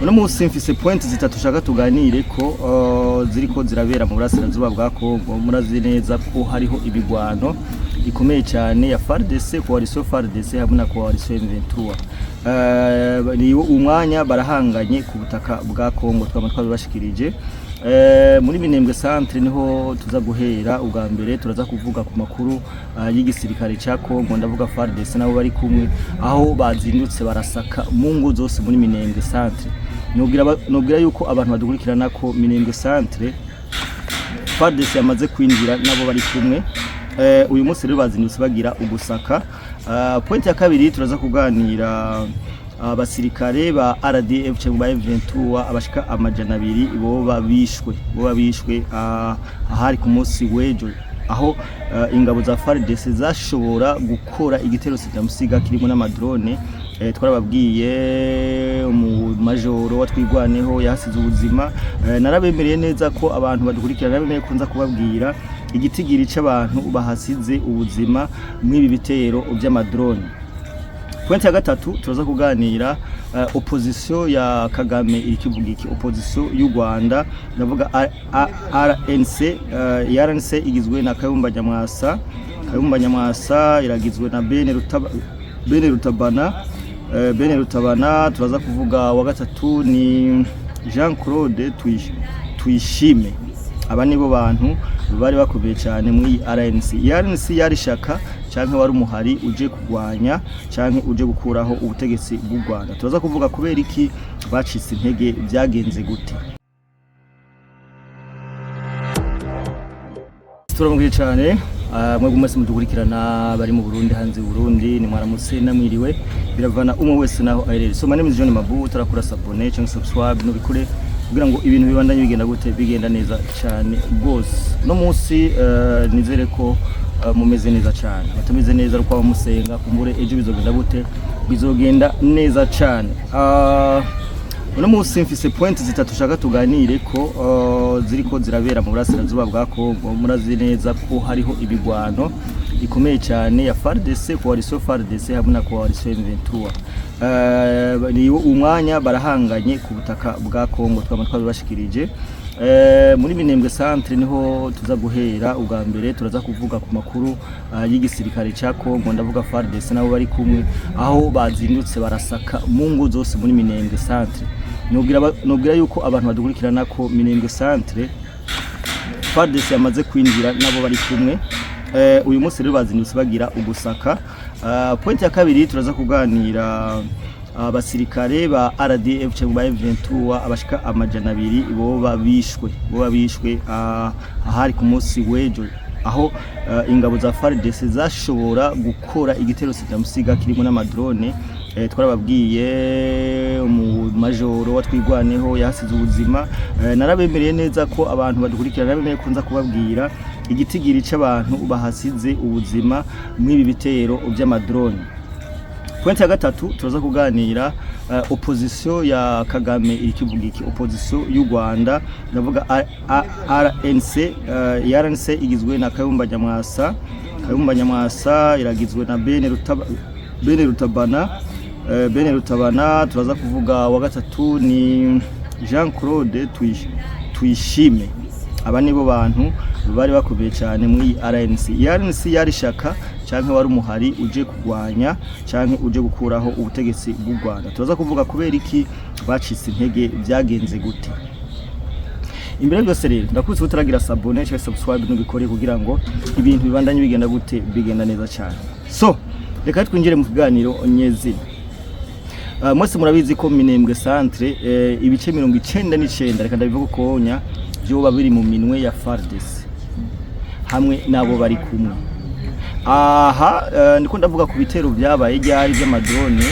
uno munsi mfise point zitatu shaka tuganire ko ziriko zirabera mu burasirazuba bwa Kongo. Murazi neza ko hariho ibigwano ikomeye cyane ya FARDC coalition FARDC hamwe na coalition M23. Ni umwanya barahanganye ku butaka bwa Kongo twabashikirije. Muri Minembwe centre niho tuza guhera ubwa mbere turaza kuvuga ku makuru y'igisirikare ca Kongo, ndavuga FARDC nabo bari kumwe aho bazindutse barasaka mu ngo zose muri Minembwe centre. Nubwira yuko abantu badukurikirana ko Minembwe centre FARDC yamaze kwinjira nabo bari kumwe. Uyu munsi rero bazindutse bagira ugusaka. Point ya kabiri turaza kuganira abasirikare ba RDF cyangwa M23 abashika amajana 200 bo babishwe ahari ku munsi wejo, aho ingabo za FARDC zashobora gukora igitero sidamusiga kirimo n'amadrone. Twarababwiye mu majoro watwigwaneho yasize ubuzima. Narabemereye neza ko abantu badukurikirana nabemeye kunza kubabwira igitigiri c'abantu bahasize ubuzima mw'ibi bitero by'amadrone. Point ya gatatu tuza kuganira opposition ya Kagame irikivuga iki, opposition y'u Rwanda ndavuga RNC. RNC igizwe na Kayumba Nyamwasa iragizwe na Bene Rutabana. Turaza kuvuga wa gatatu ni Jean Claude Tuyishime. Aba nibo bantu bari bakomeye cyane muri RNC. RNC yari shaka canke wari umuhari uje kugwanya canke uje gukuraho ubutegetsi bw'u Rwanda. Turaza kuvuga kubera iki bacitse intege, byagenze gute. Turamubwiye cyane mwe gumese mudukurikirana bari mu Burundi, hanze Burundi, ni mwaramutse namwiriwe, biravana umwe wese naho aherere. So my name is John Mabu, turakora abone cyangwa subscribe no bikure kugira ngo ibintu bibandanye bigenda gute, bigenda neza cyane rwose. No munsi nizere ko mumeze neza cyane, batumeze neza ruko abamusenga kumbure ejo bizogenda gute, bizogenda neza cyane. Uno munsi mfise point zitatu shaka tuganire ko ziriko zirabera mu burasirazuba bwa Kongo. Murazi neza ko hariho ibigwano ikomeye cyane ya FARDC coalition FARDC hamwe na coalition M23. Ni umwanya barahanganye ku butaka bwa Kongo twabashikirije. Muri Minembwe centre niho tuza guhera ubwa mbere turaza kuvuga ku makuru y'igisirikare ca Kongo, ndavuga FARDC nabo bari kumwe aho bazindutse barasaka mu ngo zose muri Minembwe centre. Nubwira yuko abantu badukurikirana ko Minembwe centre FARDC yamaze kwinjira nabo bari kumwe. Uyu munsi rero bazindutse bagira ugusaka. Point ya kabiri turaza kuganira abasirikare ba RDF cyangwa M23 abashika amajana 200 bo babishwe ahari ku munsi wejo, aho ingabo za FARDC zashobora gukora igitero sidamusiga kirimo n'amadrone. Twarababwiye mu majoro watwigwaneho yasize ubuzima. Narabemereye neza ko abantu badukurikirana nabemeye kunza kubabwira igitigiri c'abantu bahasize ubuzima mw'ibi bitero by'amadrone. Point ya gatatu tuza kuganira opposition ya Kagame irikivuga iki, opposition y'u Rwanda ndavuga RNC. RNC igizwe na Kayumba Nyamwasa iragizwe na Bene Rutabana. Turaza kuvuga wa gatatu ni Jean Claude Tuyishime. Aba nibo bantu bari bakomeye cyane muri RNC. RNC yari shaka canke wari umuhari uje kugwanya canke uje gukuraho ubutegetsi bw'u Rwanda. Turaza kuvuga kubera iki bacitse intege, byagenze gute. Imbere byose rero ndakutse utaragira abone cyangwa subscribe n'ubikore kugira ngo ibintu bibandanye bigenda gute, bigenda neza cyane. So reka twinjire mu kiganiro nyezi. Mwese murabizi ko Minembwe centre ibice 99 reka ndabivuga konya byo biri mu minwe ya FARDC hamwe nabo bari kumwe. Ndiko ndavuga ku bitero byabaye ryari by'amadrone.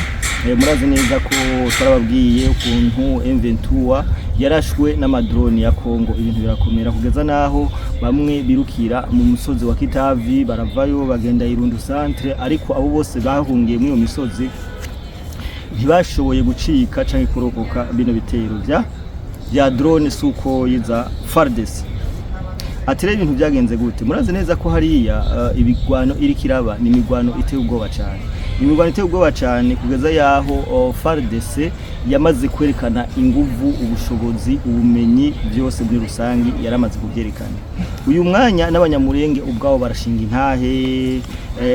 Murazi neza ko twarababwiye ukuntu M23 yarashwe n'amadrone ya Kongo. Ibintu birakomera kugeza naho bamwe birukira mu musozi wa Kitavi baravayo bagenda Irundu centre, ariko abo bose bahungiye muri iyo misozi ntibashoboye gucika canke kurokoka bino bitero bya drone suko yiza FARDC. Atire ibintu byagenze gute. Murazi neza ko hariya ibigwano irikiraba ni imigwano iteye ubwoba cyane. Imigwano iteye ubwoba cyane kugeza yaho FARDC yamaze kwerekana inguvu, ubushobozi, ubumenyi byose muri rusangi yaramaze kubyerekana. Uyu mwanya n'abanyamurenge ubwabo barashinga intahe,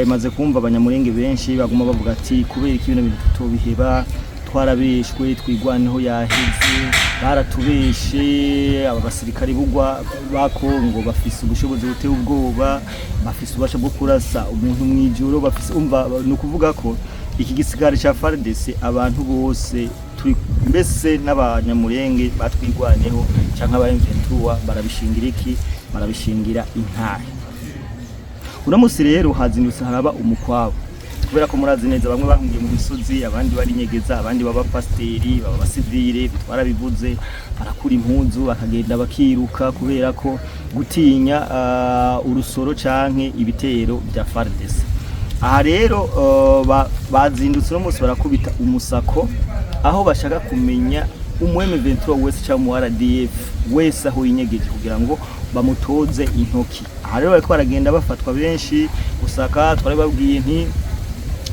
maze kumva abanyamurenge benshi baguma bavuga ati kubera iki ibintu tutobiheba, twarabeshwe, twigwaneho yaheze, baratubeshe, aba basirikari bugwa ba Kongo bafise ubushobozi buteye ubwoba, bafise ubasha bwo kurasa umuntu mwijoro, bafise umva no kuvuga ko iki gisigara cha FARDC abantu bose turi mbese n'abanyamurenge batwigwaneho canka aba M23 barabishingira iki, barabishingira intahe. Unamusi rero hazindutse haraba umukwabo, kubera ko murazi neza bamwe bahungiye mu misozi, abandi bari nyegeza, abandi baba pasteri, baba basivile, bitwara bivuze barakura impunzu bakagenda bakiruka kubera ko gutinya urusoro canke ibitero bya FARDC. Aha rero bazindutse no munsi barakubita umusako, aho bashaka kumenya umweme 23 wese cyangwa mu RDF wese aho yinyegeje kugira ngo bamutoze intoki. Aha rero bariko baragenda bafatwa benshi, usaka twari babwiye nti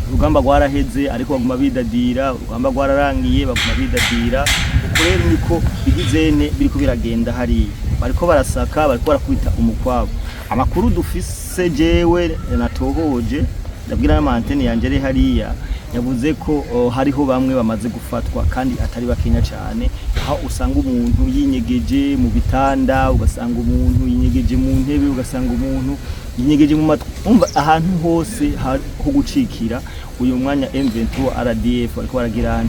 urugamba rwaraheze ariko baguma bidadira, urugamba rwararangiye baguma bidadira. Uko rero niko bigizene biriko biragenda hari bariko barasaka, bariko barakubita umukwabo. Amakuru dufise jewe natohoje ndabwira n'amantene yangere hariya yavuze ko hariho bamwe bamaze gufatwa kandi atari bakenya cyane, aho usanga umuntu yinyegeje mu bitanda, ugasanga umuntu yinyegeje mu ntebe, ugasanga umuntu yinyegeje mu matwi, umva ahantu hose ho gucikira. Uyu mwanya M23 RDF bariko baragira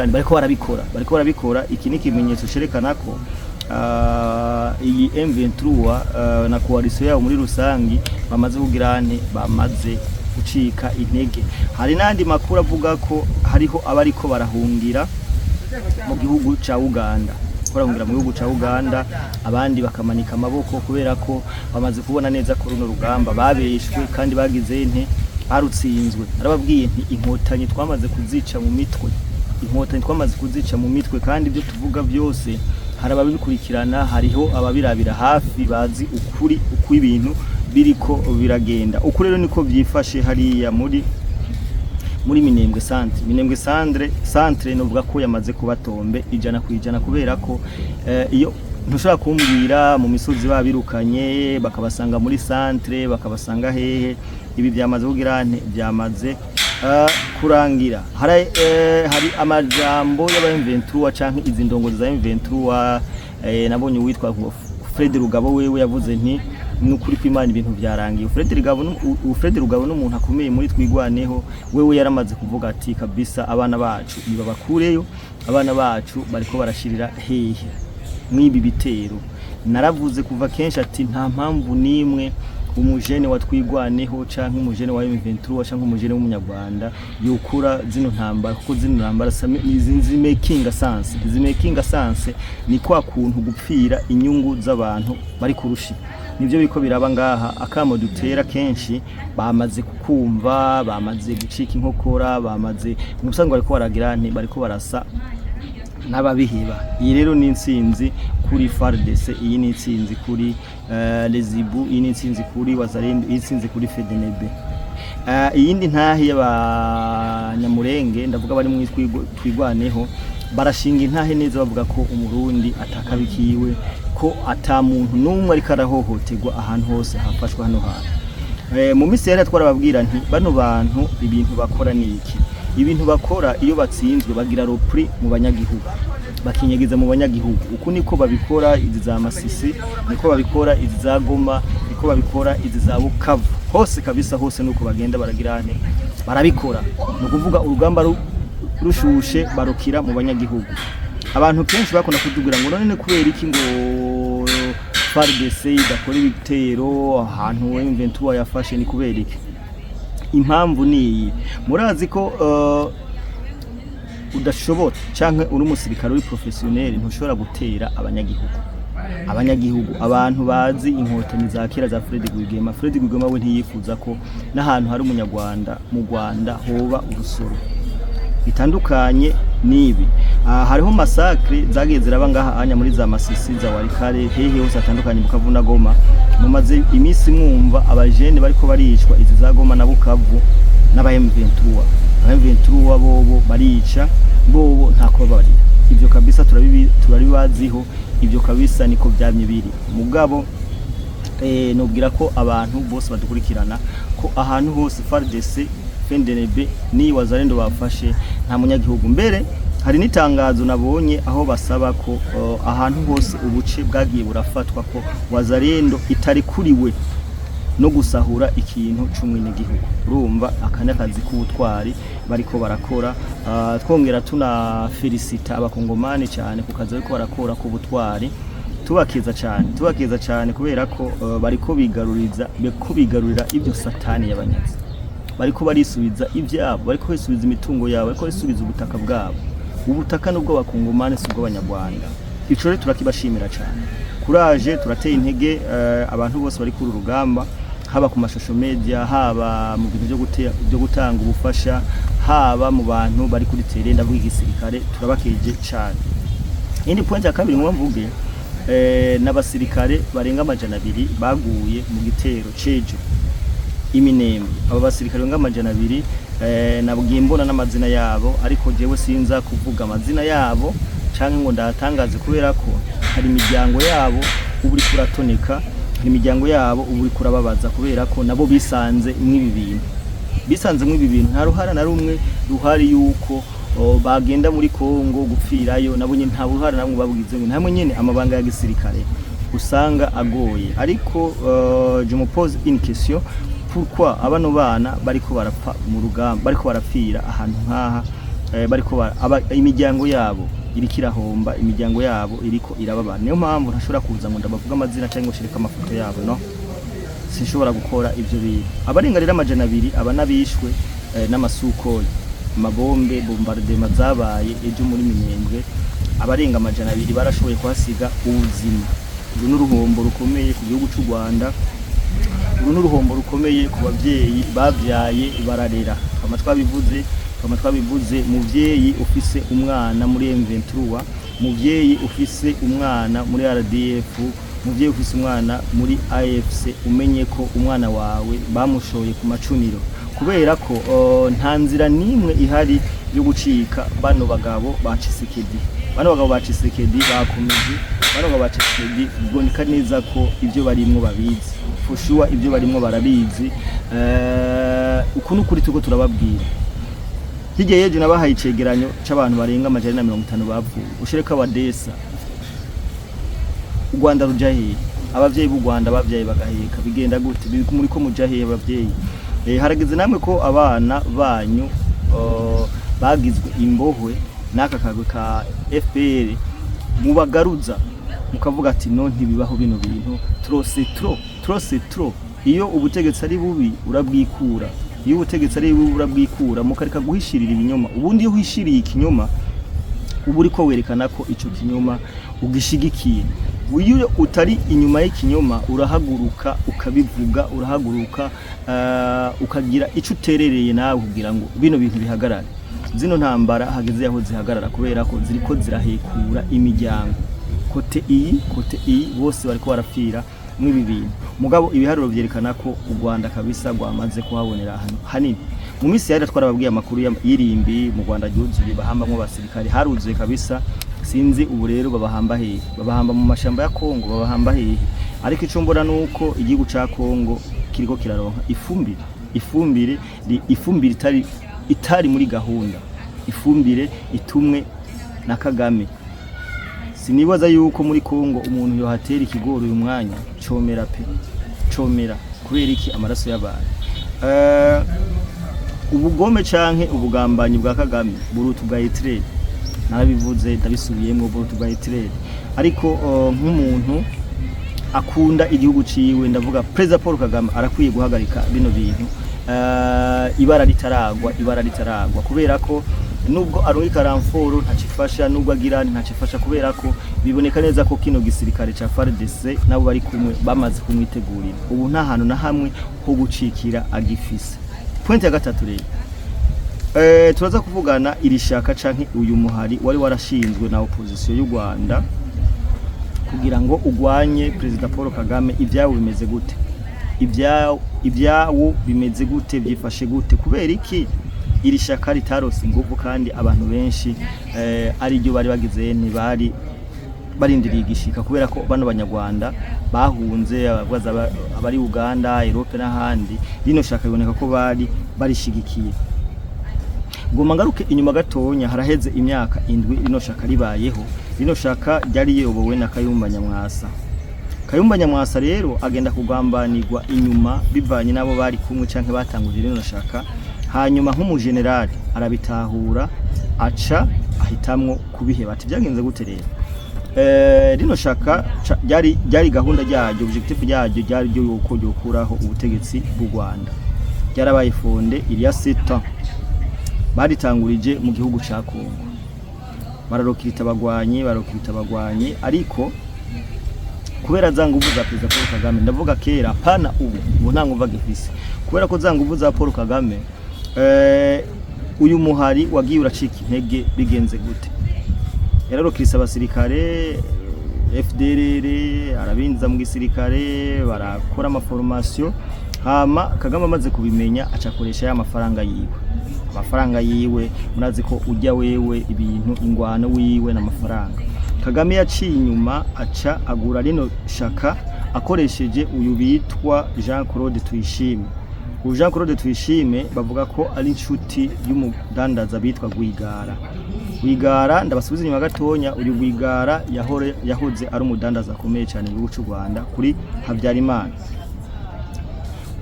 nti bariko barabikora. Iki ni kimenyetso cerekana ko iyi M23 na coalition yabo muri rusangi bamaze kugira nti bamaze gucika intege. Hari nandi makuru avuga ko hariho abariko barahungira mu gihugu ca Uganda, barahungira mu gihugu ca Uganda, abandi bakamanika amaboko kubera ko bamaze kubona neza ko runo rugamba babeshwe kandi bagize nte barutsinzwe. Arababwiye nti inkotanyi twamaze kuzica mu mitwe, kandi ibyo tuvuga byose hari ababikurikirana, hariho ababirabira hafi bazi ukuri uko ibintu biriko biragenda. Uko rero niko byifashe hariya muri Minembwe centre novuga ko yamaze kubatombe 100% kubera ko iyo ntushobora kumbwira mu misozi babirukanye bakabasanga muri centre, bakabasanga hehe, ibi byamaze kugira byamaze kurangira. Hari amajambo y'aba M23 canke izi ndongozi za M23, nabonye witwa Fred Rugabo wewe yavuze nti nukuri kw'Imana ibintu byarangiye. Fred Rugabo n'umuntu akomeye muri twigwaneho, wewe yaramaze kuvuga ati kabisa abana bacu niba bakureyo, abana bacu bariko barashirira hehe mwibi bitero. Naravuze kuva kenshi ati nta mpamvu nimwe umujene wa twigwaneho canke umujene wa M23 canke umujene w'umunyarwanda yukura zino ntambara, kuko zino ntambara zimaking sense ni kwa kuntu gupfira inyungu z'abantu bari kurushi. Nivyo biko biraba ngaha. Akamo dutera kenshi bamaze kukumva, bamaze gucika inkokora, bamaze musanga bariko baragira nti bariko barasa n'ababiheba. Iyi rero ni intsinzi kuri FARDC, iyi ni intsinzi kuri Lezibu, iyi ni intsinzi kuri Wazalendo, iyi intsinzi kuri FDNB. Iyindi ntahe y'abanyamurenge ndavuga bari mu twigwaneho barashinga intahe neza bavuga ko umurundi atakabikiwe, ko ata muntu numwe ariko arahohoterwa ahantu hose hafashwa hano hantu. Mu misi yari twarababwira nti bano bantu ibintu bakora ni iki. Ibintu bakora iyo batsinzwe bagira repri mu banyagihugu, bakinyegeza mu banyagihugu. Uku niko babikora izi za Masisi, niko babikora izi za Goma, niko babikora izi za Bukavu, hose kabisa hose nuko bagenda baragira nte barabikora. No kuvuga urugamba rushushe barukira mu banyagihugu. Abantu kenshi bakona kudugira ngo none kubera iki ngo FARDC idakora ibitero ahantu M23 yafashe, ni kubera iki? Impamvu ni murazi ko udashobora canke uri umusirikare uri professionnel ntushobora gutera abanyagihugu. Abantu bazi inkotanyi za kera za Fred Rwigema we ntiyifuza ko n'ahantu hari umunyarwanda mu Rwanda hoba urusoro. Bitandukanye nibi hariho massacre zagiye ziraba ngaha anya muri za Masisi za Warikare hehe hose atandukanye Bukavu na Goma. Mumaze imisi mwumva abajene bariko baricwa izi za Goma na Bukavu n'aba M23. M23 bobo barica bobo ntako barira ibyo kabisa turabibaziho ibyo kabisa niko byamye biri mugabo nubwira ko abantu bose badukurikirana ko ahantu hose FARDC FNDB ni wazalendo bafashe nta munyagihugu mbere hari nitangazo nabonye aho basaba ko ahantu hose ubuce bwagiye burafatwa ko wazalendo itari kuriwe no gusahura ikintu c'umwenegihugu urumva akazi k'ubutwari bariko barakora twongera tuna felicita abakongomani cyane ku kazi bariko barakora ku butwari tubakiza cyane kubera ko bariko bigarurira ibyo satani yabanyaze bariko barisubiza ibyabo bariko bisubiza imitungo yabo bariko bisubiza ubutaka bwabo ubutaka nubwo bakongomani subwo abanyarwanda ico rero turakibashimira cyane kuraje turateye intege abantu bose bari kuri rugamba haba ku mashusho media haba mu bintu byo gutanga ubufasha haba mu bantu bari kuri terenda bw'igisirikare turabakeje cyane indi point ya kabiri ngo mvuge n'abasirikare barenga 200 baguye mu gitero cejo Iminembe aba basirikare barenga 200 nabwiye mbona n'amazina yabo ariko jewe sinza kuvuga amazina yabo canke ngo ndatangaze kubera ko hari imiryango yabo uburi kuratoneka imiryango yabo uburi kurababaza kubera ko nabo bisanze mw'ibi bintu nta ruhara na rumwe ruhari yuko bagenda muri Kongo gupfirayo nabo nyine nta ruhara namwe babwize ngo namwe nyene amabanga ya gisirikare usanga agoye ariko je me pose une question pourquoi abano bana bariko barapfa mu rugamba bariko barapfira ahantu nkaha bariko imiryango yabo iriko irahomba imiryango yabo iriko irababana niyo mpamvu ntashobora kuza ngo ndabavuga amazina cyangwa gushirika amafoto yabo no sinshobora gukora ivyo bintu abarengarira 200 aba nabishwe n'amasukoyi amabombe bombardement zabaye ejo muri Minembwe abarenga 200 barashoboye kuhasiga ubuzima uru n'uruhombo rukomeye ku gihugu cy'u Rwanda uru n'uruhombo rukomeye ku bavyeyi bavyaye bararera twabivuze muvyeyi ufise umwana muri M23 muvyeyi ufise umwana muri RDF muvyeyi ufise umwana muri AFC umenye ko umwana wawe bamushoye ku macuniro kubera ko nta nzira nimwe ihari yo gucika bano bagabo bacisekedi bakomeje bano bagabo bacisekedi bwonika neza ko ibyo barimwo babizi fushua ibyo barimwo barabizi uko nukuri tuko turababwira Hige yeje nabahaye icegeranyo c'abantu barenga 150 bapfuye ushireka abadesa u Rwanda rujahe abavyeyi b'u Rwanda bavyaye bagaheka bigenda gute muri ko mujahe abavyeyi harageze namwe ko abana banyu bagizwe imbohwe naka kagwe ka FPR mubagaruza mukavuga ati no ntibibaho bino bintu trop iyo ubutegetsi ari bubi urabwikura iyo ubutegetsi ari bubi urabwikura mukareka guhishirira ibinyoma ubundi iyo uhishiriye ikinyoma uburi ko werekana ko ico kinyoma ugishigikiye iyo utari inyuma y'ikinyoma urahaguruka ukabivuga urahaguruka ukagira ico uterereye nawe kugira ngo bino bintu bihagarare zino ntambara hageze yaho zihagarara kubera ko ziriko zirahekura imiryango kote iyi bose bariko barapfira mw'ibi bintu mugabo ibiharuro byerekana ko u Rwanda kabisa rwamaze kuhabonera ahantu hanini mu minsi yari twarababwiye amakuru yirimbi mu Rwanda ryuzuye bahambamwe abasirikare haruzuye kabisa sinzi ubu rero babahamba mu mashamba ya Kongo babahamba hehe ariko ico mbona nuko igihugu ca Kongo kiriko kiraronka ifumbire itari muri gahunda ifumbire itumwe na Kagame sinibaza yuko muri Kongo umuntu yohatera ikigori uyu mwanya comera kubera iki amaraso y'abantu ubugome canke ubugambanyi bwa Kagame burutu bwa Israel narabivuze ndabisubiyemo burutu bwa Israel ariko nk'umuntu akunda igihugu ciwe ndavuga President Paul Kagame arakwiye guhagarika bino bintu ibara ritaragwa kubera ko nubwo arungika ramforo ntacifasha nubwo agirani ntacifasha kubera ko biboneka neza ko kino gisirikare ca FARDC nabo bari kumwe bamaze kumwitegurira ubu nta hantu na hamwe ho gucikira agifise point ya gatatu rero turaza kuvugana iri shaka canke uyu muhari wari warashinzwe na opposition y'u Rwanda kugira ngo ugwanye President Paul Kagame ibyawo bimeze gute ibyawo bimeze gute byifashe gute kubera iki iri shaka ritarose ingufu kandi abantu benshi ari ryo bari bagize ntibari barindiriye igishika kubera ko bano banyarwanda bahunze abari Uganda, Europe n'ahandi rino shaka biboneka ko bari barishigikiye. Ngoma ngaruke inyuma gatonya haraheze imyaka 7 rino shaka ribayeho. Rino shaka ryari yeyobowe na Kayumba Nyamwasa. Kayumba Nyamwasa rero agenda kugambanirwa inyuma bivanye nabo bari kumwe canke batanguje rino shaka, hanyuma nk'umugenerali arabitahura aca ahitamwo kubiheba. Ati byagenze gute rero? Rino shaka ryari gahunda ryayo, objectif ryayo ryari ryo yuko ryokuraho ubutegetsi bw'u Rwanda. Ryarabaye fonde iriya 7 ans. Baritangurije mu gihugu ca Kongo. Bararokirita abagwanyi ariko kubera za nguvu za Perezida Paul Kagame, ndavuga kera pana ubu nta nguvu agifise, kubera ko za nguvu za Paul Kagame uyu muhari wagiye uracika intege. Bigenze gute? Yararokirisa abasirikare FDLR, arabinza mu gisirikare, barakora amaformation, hama Kagame amaze kubimenya acakoresha ya amafaranga yiwe. Murazi ko ujya wewe ibintu ingwano wiwe n'amafaranga. Kagame yaciye inyuma aca agura rino shaka akoresheje uyu bitwa Jean Claude Tuyishime. Uyu Jean Claude Tuyishime bavuga ko ari inshuti y'umudandaza bitwa Rwigara. Ndabasubiza inyuma gatonya, uyu Rwigara yahoze ari umudandaza akomeye cyane mu gihugu cy'u Rwanda kuri Habyarimana.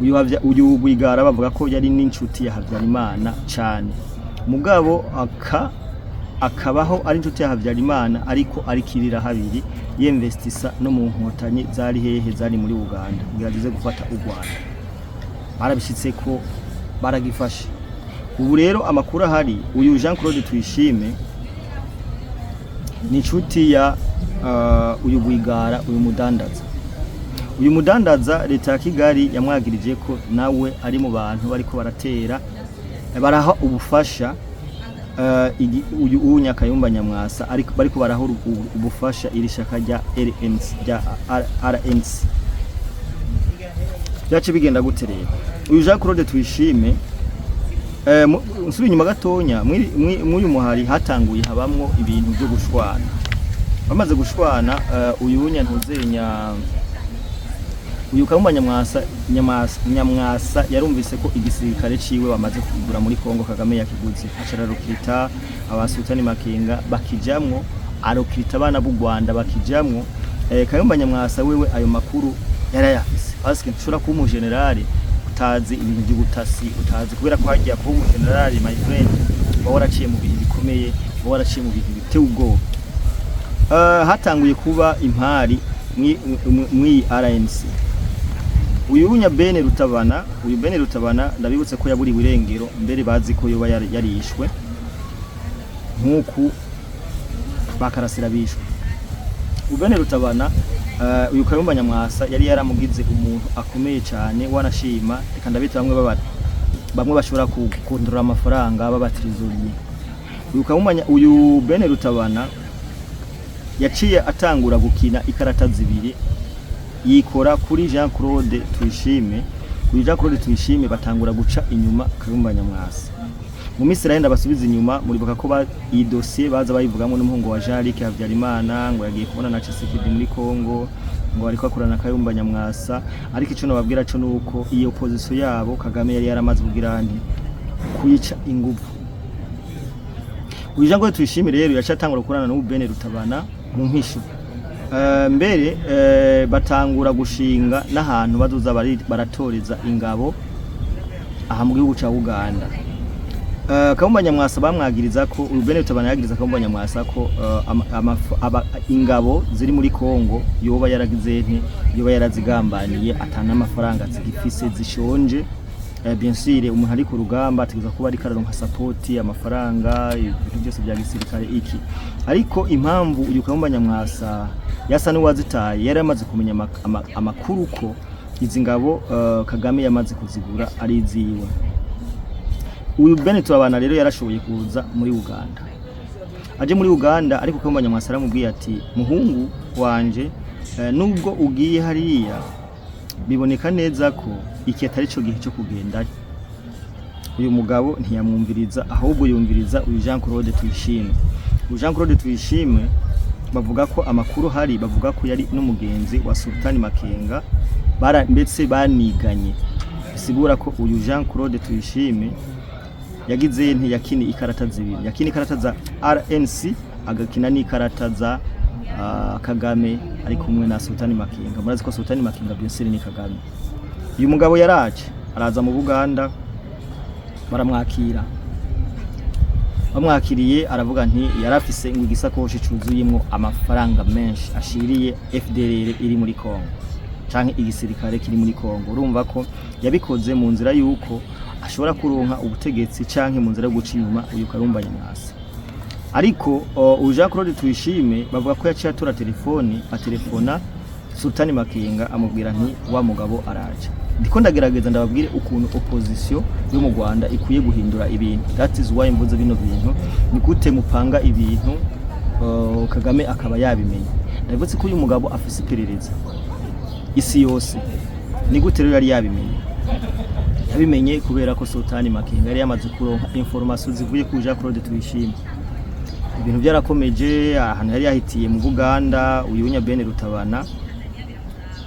Uyu Rwigara bavuga ko yari n'inshuti ya Habyarimana cyane, mugabo akabaho ari inshuti ya Habyarimana ariko arikirira habiri yinvestisa no mu nkotanyi zari hehe, zari muri Uganda ngiragize gufata u Rwanda. Barabishitse ko baragifashe. Ubu rero amakuru ahari, uyu Jean Claude Tuyishime ni inshuti ya uyu Rwigara, uyu mudandaza leta ya Kigali yamwagirije ko nawe ari mu bantu bariko baratera baraha ubufasha uyu Kayumba Nyamwasa ariko bariko baraha ubufasha iri shaka rya RNC. Byace bigenda gute rero? Uyu Jean Claude Tuyishime nsubira inyuma gatonya, muri muhari hatanguye habamwo ibintu byo gushwana. Bamaze gushwana uyu Nyantuzenya, uyu Kayumba Nyamwasa yarumvise ko igisirikare ciwe bamaze kugura muri Kongo, Kagame yakiguze. Acararokita abasutani Makenga bakijamwo, arokita abana b'u Rwanda bakijamwo. Kayumba Nyamwasa wewe ayo makuru yarayafise. Aske nshobora kuba umugenerali utazi ibintu by'ubutasi, utazi kubera ko hagiye kuba umugenerali my friend waraciye mu bintu bikomeye, waraciye mu bintu biteye ubwoba. Hatanguye kuba impari mwi RNC. Uyu Bene Rutabana ndabibutse ko yaburi wirengero, mbere bazi ko yoba yarishwe nkuko bakarasira bishwe. Bene Rutabana uyu Kayumba Nyamwasa yari yaramugize umuntu akomeye cyane, wanashima reka ndabita bamwe bashobora kukondora amafaranga babatrizoliye. Uyu Bene Rutabana yaciye atangura gukina ikarata zibiri, yikora kuri Jean Claude Tuyishime. Kuri Jean Claude Tuyishime batangura guca inyuma Kayumba Nyamwasa. Mu misira yenda basubiza inyuma, muribuka ko iyi dossier baza bayivugamo n'umuhungu wa Jean-Luc Habyarimana ngo yagiye kubona na Tshisekedi muri Kongo, ngo ariko akorana na Kayumba Nyamwasa. Ariko ico no babwira cyo nuko iyo opposition yabo Kagame yari yaramaze kugira nti kuyica ingufu. Uyu Jean Claude Tuyishime rero yacatangura kurana n'u Bene Rutabana mu mpisho. Mbere batangura gushinga n'ahantu bazoza baratoreza ingabo aha mu gihugu ca Uganda. Kayumba Nyamwasa bamwagiriza ko Bene Rutabana yagiriza Kayumba Nyamwasa ko ingabo ziri muri Kongo yoba yarazigambaniye atana amafaranga zigifise zishonje. Bien sûr umuntu ari ku rugamba ategeza kuba ari kararonka support amafaranga ibintu byose bya gisirikare iki. Ariko impamvu uyu Kayumba Nyamwasa yasa n'uwazitaye yari amaze kumenya amakuru ko izi ngabo Kagame yamaze kuzigura ari iziwe. Uyu Bene Rutabana rero yarashoboye kuza muri Uganda. Aje muri Uganda ariko Kayumba Nyamwasa aramubwiye ati muhungu wanje, nubwo ugiye hariya biboneka neza ko iki atari cyo gihe cyo kugenda. uyu mugabo ntiyamwumviriza ahubwo yumviriza uyu Jean Claude Tuyishime. Uyu Jean Claude Tuyishime bavuga ko amakuru hari, bavuga ko yari n'umugenzi wa Sultan Makenga ndetse baniganye. Bisigura ko uyu Jean Claude Tuyishime yagize yakini ikarata zibiri, yakini ikarata za RNC agakina n'ikarata za Kagame ari kumwe na Sultan Makenga. Murazi ko Sultan Makenga byose ni Kagame. Uyu mugabo yaraje araza mu Buganda baramwakira, bamwakiriye aravuga nti yarafise ngo igisakoshi cuzuyemwo amafaranga menshi ashiriye FDLR iri muri Kongo canke igisirikare kiri muri Kongo. Urumva ko yabikoze mu nzira yuko ashobora kuronka ubutegetsi canke mu nzira yo guca inyuma uyu Karumba Nyamwasa. Ariko uyu Jean Claude Tuyishime bavuga ko yaciye atora telefoni, atelefona Sultan Makenga amubwira nti wa mugabo araje. Ndiko ndagerageza ndababwire ukuntu opposition yo mu Rwanda ikwiye guhindura ibintu. That is why mvuze bino bintu ni gute mupanga ibintu Kagame akaba yabimenya. Ndabutse ko uyu mugabo afise iperereza isi yose, ni gute rero yari yabimenye kubera ko Sultan Makenga yari yamaze kuronka information zivuye ku Jean Claude Tuyishime. Ibintu byarakomeje, ahantu yari yahitiye mu Buganda uyu Ben Rutabana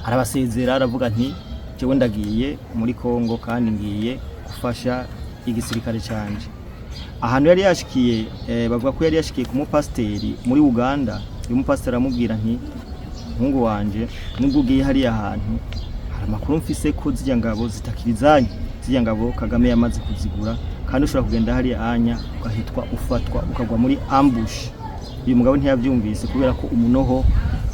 arabasezera aravuga nti jewe ndagiye muri Kongo kandi ngiye gufasha igisirikare canje. Ahantu yari yashikiye bavuga ko yari yashikiye ku mupasteri muri Uganda. Uyu mupasteri amubwira nti mungu wanje nubwo ugiye hari ahantu hari amakuru mfise ko zijya ngabo zitakirizanye, zijya ngabo Kagame yamaze kuzigura kandi ushobora kugenda hari anya ugahitwa ufatwa ukagwa muri ambush. Uyu mugabo ntiyavyumvise kubera ko umunoho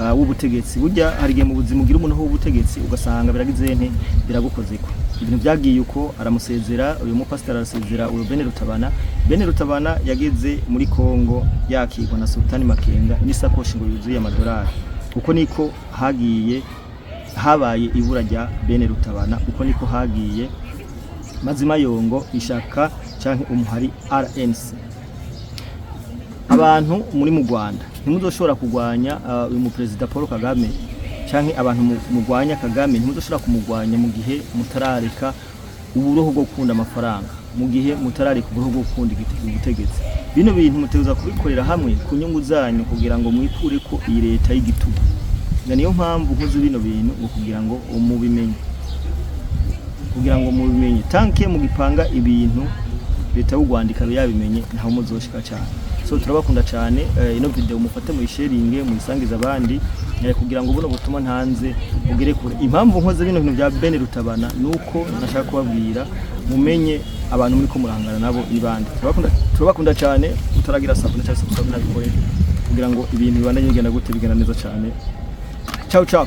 w'ubutegetsi burya hari gihe mu buzima ugira umunoho w'ubutegetsi ugasanga biragize nte biragukozeko. Ibintu byagiye uko aramusezera uyu mupasteri arasezera uyu Ben Rutabana. Ben Rutabana yageze muri Kongo yakirwa na Sultan Makenga n'isakoshi ngo yuzuye amadolari. Uko niko habaye ibura rya Ben Rutabana, uko niko hagiye Mazima Yongo ishaka canke umuhari RNC. Abantu muri mu Rwanda ntimuzoshobora kugwanya uyu mu president Paul Kagame canke abantu mugwanya Kagame ntimuzoshobora kumugwanya mu gihe mutarareka uburoho bwo gukunda amafaranga, mu gihe mutarareka uburoho bwo gukunda ubutegetsi. Bino bintu muteza kubikorera hamwe ku nyungu zanyu kugira ngo mwikure ko iyi leta y'igitugu. Niyo mpamvu nkoze bino bintu kugira ngo mubimenye, tanke mugipanga ibintu leta y'u Rwanda ikabe yabimenye ntaho muzoshika cyane. So turabakunda cyane, ino video mufate mu sharing muyisangiza abandi kugira ngo buno butuma ntanze ugere kure. Impamvu nkoze bino bintu bya Ben Rutabana nuko nashaka kubabwira mumenye abantu muri ko murangana nabo ibandi. Turabakunda cyane, utaragira subscribe cyangwa subscribe nabikore kugira ngo ibintu bibandanye bigenda gute bigenda neza cyane. Ciao ciao.